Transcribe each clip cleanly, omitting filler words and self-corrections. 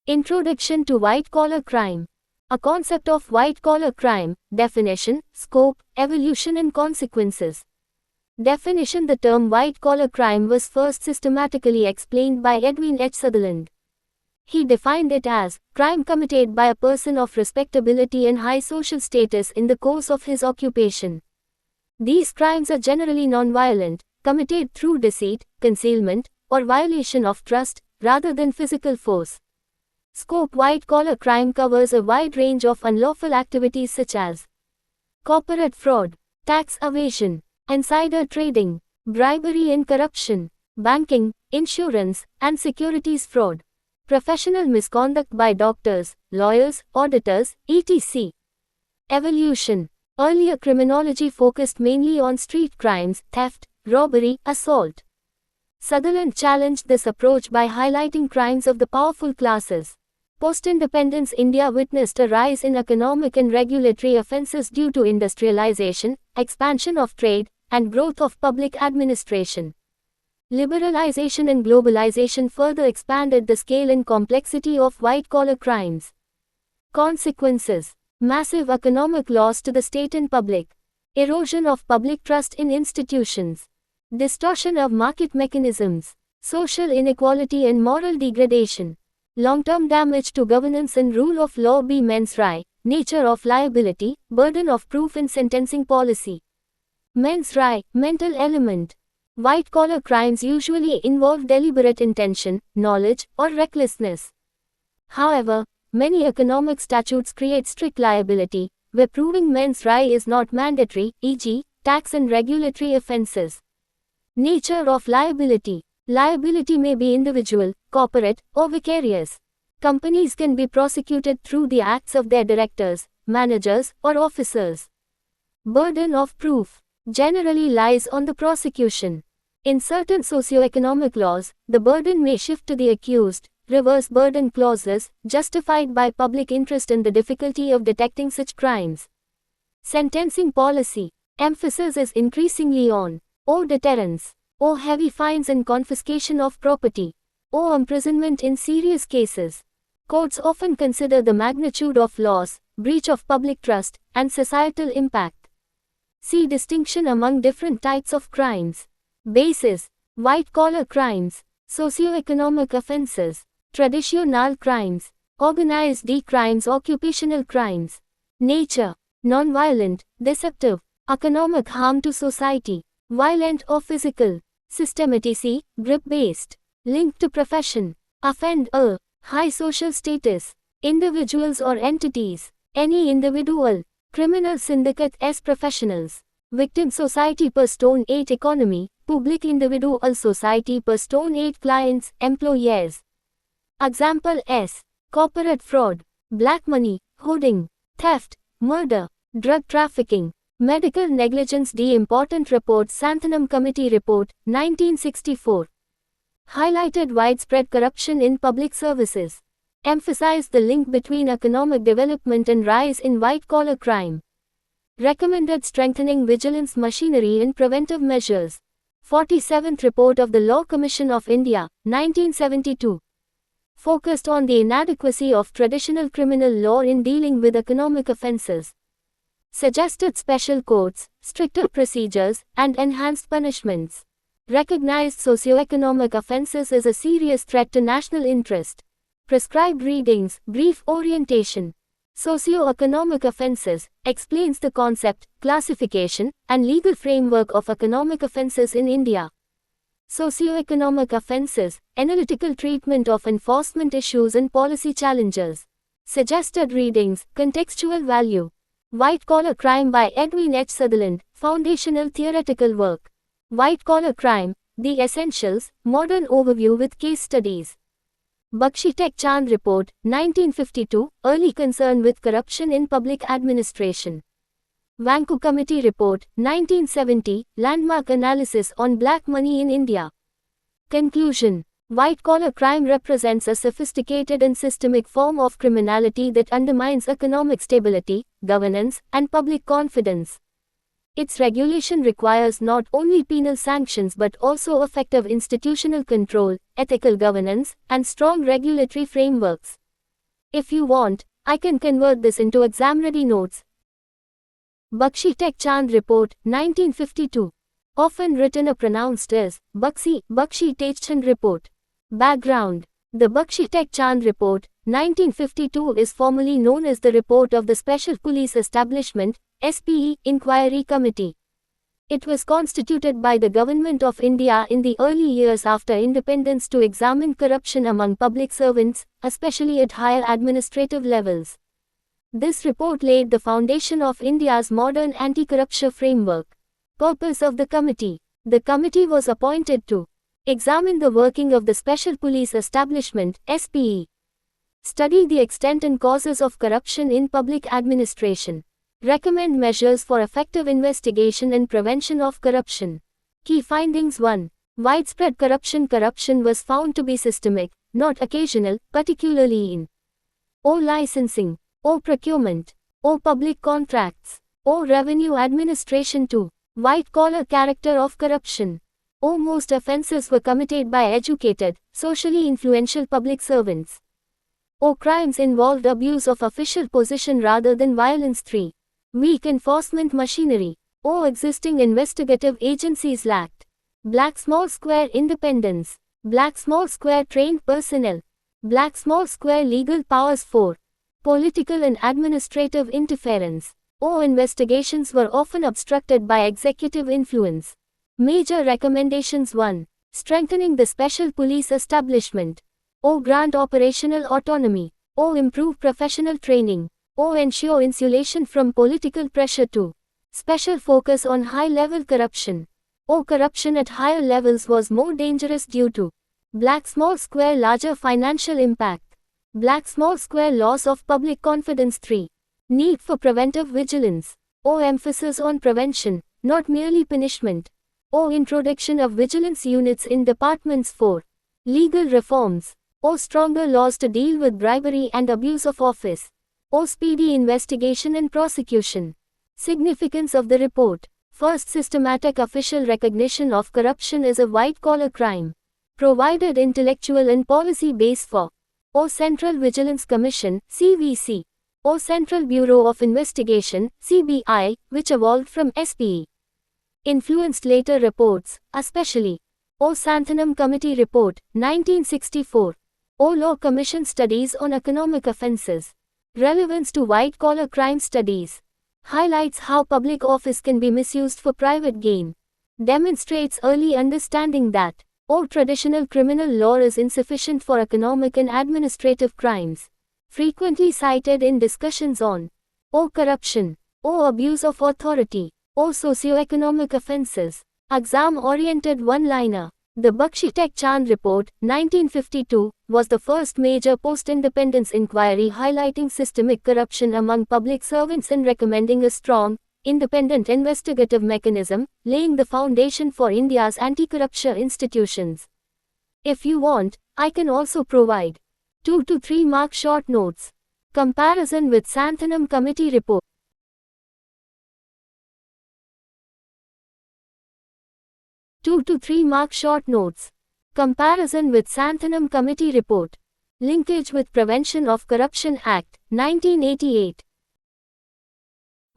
Introduction to white-collar crime. A concept of white-collar crime, definition, scope, evolution and consequences. Definition. The term white-collar crime was first systematically explained by Edwin H. Sutherland. He defined it as crime committed by a person of respectability and high social status in the course of his occupation. These crimes are generally non-violent, committed through deceit, concealment, or violation of trust, rather than physical force. Scope. White-collar crime covers a wide range of unlawful activities such as corporate fraud, tax evasion, insider trading, bribery and corruption, banking, insurance, and securities fraud, professional misconduct by doctors, lawyers, auditors, etc. Evolution. Earlier criminology focused mainly on street crimes, theft, robbery, assault. Sutherland challenged this approach by highlighting crimes of the powerful classes. Post-independence India witnessed a rise in economic and regulatory offences due to industrialization, expansion of trade, and growth of public administration. Liberalization and globalization further expanded the scale and complexity of white-collar crimes. Consequences. Massive economic loss to the state and public. Erosion of public trust in institutions. Distortion of market mechanisms. Social inequality and moral degradation. Long-term damage to governance and rule of law. B. Mens rea, nature of liability, burden of proof and sentencing policy. Mens rea, mental element. White-collar crimes usually involve deliberate intention, knowledge, or recklessness. However, many economic statutes create strict liability, where proving mens rea is not mandatory, e.g., tax and regulatory offences. Nature of liability. Liability may be individual, corporate, or vicarious. Companies can be prosecuted through the acts of their directors, managers, or officers. Burden of proof generally lies on the prosecution. In certain socio-economic laws, the burden may shift to the accused. Reverse burden clauses, justified by public interest and the difficulty of detecting such crimes. Sentencing policy. Emphasis is increasingly on deterrence, heavy fines and confiscation of property, imprisonment in serious cases. Courts often consider the magnitude of loss, breach of public trust, and societal impact. See distinction among different types of crimes. Basis. White-collar crimes, socio-economic offences, traditional crimes, organized crimes, occupational crimes. Nature. Non-violent, deceptive, economic harm to society, violent or physical. System etc. Group-based. Linked to profession. Offend a high social status. Individuals or entities. Any individual. Criminal syndicate as professionals. Victim society per stone 8 economy. Public individual society per stone 8 clients, employers. Example S. Corporate fraud. Black money, hoarding, theft, murder, drug trafficking. Medical negligence. D. Important report. Santhanam Committee Report, 1964. Highlighted widespread corruption in public services. Emphasized the link between economic development and rise in white-collar crime. Recommended strengthening vigilance machinery and preventive measures. 47th Report of the Law Commission of India, 1972. Focused on the inadequacy of traditional criminal law in dealing with economic offences. Suggested special courts, stricter procedures, and enhanced punishments. Recognized socioeconomic offences as a serious threat to national interest. Prescribed readings, brief orientation. Socio-economic offences, explains the concept, classification, and legal framework of economic offences in India. Socio-economic offences, analytical treatment of enforcement issues and policy challenges. Suggested readings, contextual value. White-collar crime by Edwin H. Sutherland, foundational theoretical work. White-collar crime, the essentials, modern overview with case studies. Bakshi Tek Chand Report, 1952, early concern with corruption in public administration. Vanku Committee Report, 1970, landmark analysis on black money in India. Conclusion. White-collar crime represents a sophisticated and systemic form of criminality that undermines economic stability, governance, and public confidence. Its regulation requires not only penal sanctions but also effective institutional control, ethical governance, and strong regulatory frameworks. If you want, I can convert this into exam-ready notes. Bakshi Tek Chand Report, 1952. Often written or pronounced as Bakshi Tek Chand Report. Background. The Bakshi Tek Chand Report, 1952 is formally known as the Report of the Special Police Establishment, SPE, Inquiry Committee. It was constituted by the Government of India in the early years after independence to examine corruption among public servants, especially at higher administrative levels. This report laid the foundation of India's modern anti-corruption framework. Purpose of the committee. The committee was appointed to examine the working of the Special Police Establishment, SPE. Study the extent and causes of corruption in public administration. Recommend measures for effective investigation and prevention of corruption. Key findings 1. Widespread corruption. Corruption was found to be systemic, not occasional, particularly in licensing, procurement, public contracts, revenue administration. 2. White-collar character of corruption. Most offences were committed by educated, socially influential public servants. Crimes involved abuse of official position rather than violence. 3. Weak enforcement machinery. Existing investigative agencies lacked black small square independence, black small square trained personnel, black small square legal powers. 4. Political and administrative interference. Investigations were often obstructed by executive influence. Major recommendations. 1. Strengthening the special police establishment. Grant operational autonomy. Improve professional training. Ensure insulation from political pressure. 2. Special focus on high-level corruption. Corruption at higher levels was more dangerous due to black small square larger financial impact. Black small square loss of public confidence. 3. Need for preventive vigilance. Emphasis on prevention, not merely punishment. Introduction of vigilance units in departments. 4. Legal reforms. Stronger laws to deal with bribery and abuse of office. Speedy investigation and prosecution. Significance of the report. First, systematic official recognition of corruption as a white-collar crime. Provided intellectual and policy base for Central Vigilance Commission, CVC. Central Bureau of Investigation, CBI, which evolved from SPE. Influenced later reports, especially Santhanam Committee Report, 1964. Law Commission Studies on Economic Offences. Relevance to white-collar crime studies. Highlights how public office can be misused for private gain. Demonstrates early understanding that traditional criminal law is insufficient for economic and administrative crimes. Frequently cited in discussions on corruption, abuse of authority, socio-economic offences. Exam-oriented one-liner. The Bakshi Tek Chand Report, 1952, was the first major post-independence inquiry highlighting systemic corruption among public servants and recommending a strong, independent investigative mechanism, laying the foundation for India's anti-corruption institutions. If you want, I can also provide 2 to 3 mark short notes. Comparison with Santhanam Committee Report. 2 to 3 mark short notes. Comparison with Santhanam Committee Report. Linkage with Prevention of Corruption Act, 1988.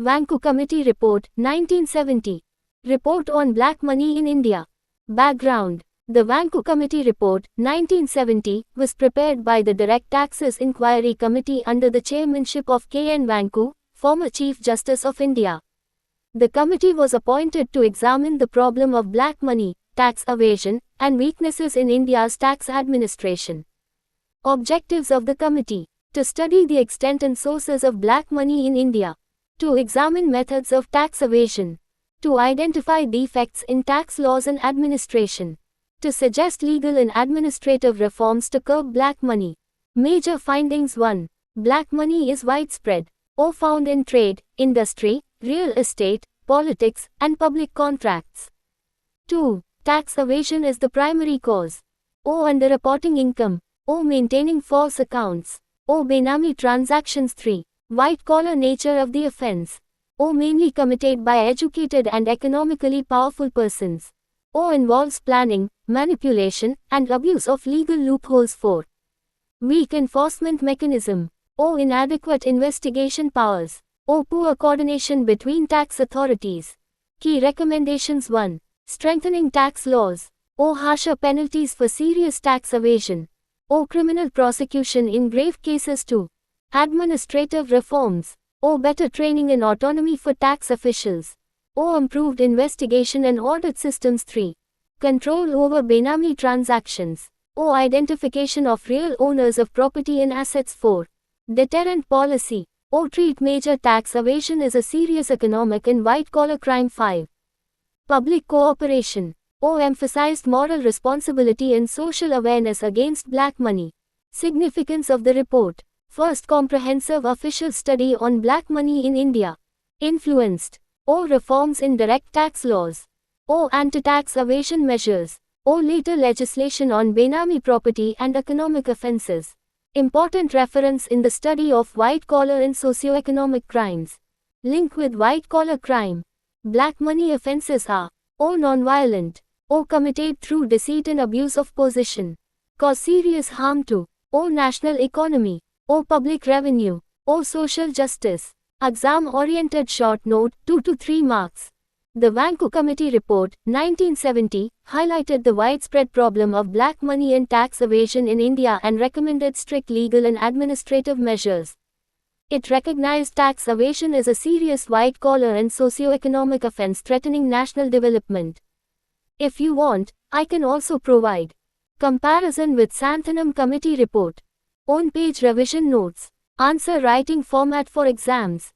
Vanku Committee Report, 1970. Report on Black Money in India. Background. The Vanku Committee Report, 1970, was prepared by the Direct Taxes Inquiry Committee under the chairmanship of K. N. Vanku, former Chief Justice of India. The committee was appointed to examine the problem of black money, tax evasion, and weaknesses in India's tax administration. Objectives of the committee: to study the extent and sources of black money in India, to examine methods of tax evasion, to identify defects in tax laws and administration, to suggest legal and administrative reforms to curb black money. Major findings: 1. Black money is widespread, found in trade, industry, real estate, politics, and public contracts. 2. Tax evasion is the primary cause. Underreporting income, maintaining false accounts, Benami transactions. 3. White-collar nature of the offense, mainly committed by educated and economically powerful persons, involves planning, manipulation, and abuse of legal loopholes. 4. Weak enforcement mechanism, O. Inadequate investigation powers. O. Poor coordination between tax authorities. Key recommendations 1. Strengthening tax laws. O. Harsher penalties for serious tax evasion. O. Criminal prosecution in grave cases 2. Administrative reforms. O. Better training and autonomy for tax officials. O. Improved investigation and audit systems 3. Control over Benami transactions. O. Identification of real owners of property and assets 4. Deterrent policy. O. Treat major tax evasion as a serious economic and white-collar crime 5. Public cooperation. O. Emphasized moral responsibility and social awareness against black money. Significance of the report. First comprehensive official study on black money in India. Influenced. O. Reforms in direct tax laws. O. Anti-tax evasion measures. O. Later legislation on Benami property and economic offences. Important reference in the study of white-collar and socio-economic crimes. Link with white-collar crime. Black money offences are O. Non-violent. O. Committed through deceit and abuse of position. Cause serious harm to O. National economy. O. Public revenue. O. Social justice. Exam-oriented short note 2 to 3 marks. The Vanku Committee Report, 1970, highlighted the widespread problem of black money and tax evasion in India and recommended strict legal and administrative measures. It recognized tax evasion as a serious white-collar and socio-economic offense threatening national development. If you want, I can also provide comparison with Santhanam Committee Report. On-page revision notes. Answer writing format for exams.